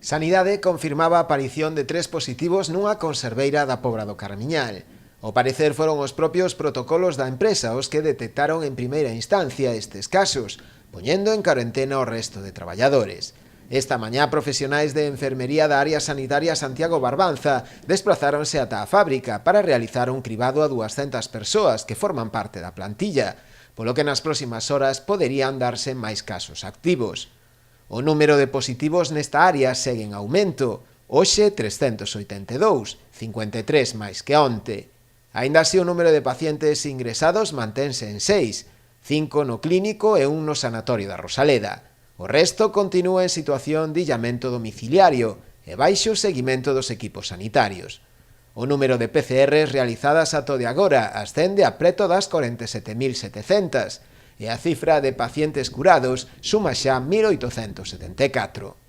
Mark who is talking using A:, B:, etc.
A: Sanidade confirmaba a aparición de 3 positivos nunha conserveira da Pobra do Carmiñal. Ao parecer foron os propios protocolos da empresa os que detectaron en primeira instancia estes casos, poñendo en cuarentena o resto de traballadores. Esta mañá, profesionais de enfermería da área sanitaria Santiago Barbanza desplazáronse ata a fábrica para realizar un cribado a 200 persoas que forman parte da plantilla, polo que nas próximas horas poderían darse máis casos activos. O número de positivos nesta área segue en aumento, hoxe 382, 53 máis que onte. Aínda así, o número de pacientes ingresados mantense en 6, 5 no clínico e 1 no sanatorio da Rosaleda. O resto continúa en situación de illamento domiciliario e baixo seguimento dos equipos sanitarios. O número de PCRs realizadas ata de agora ascende a preto das 47.700 e a cifra de pacientes curados suma xa 1.874.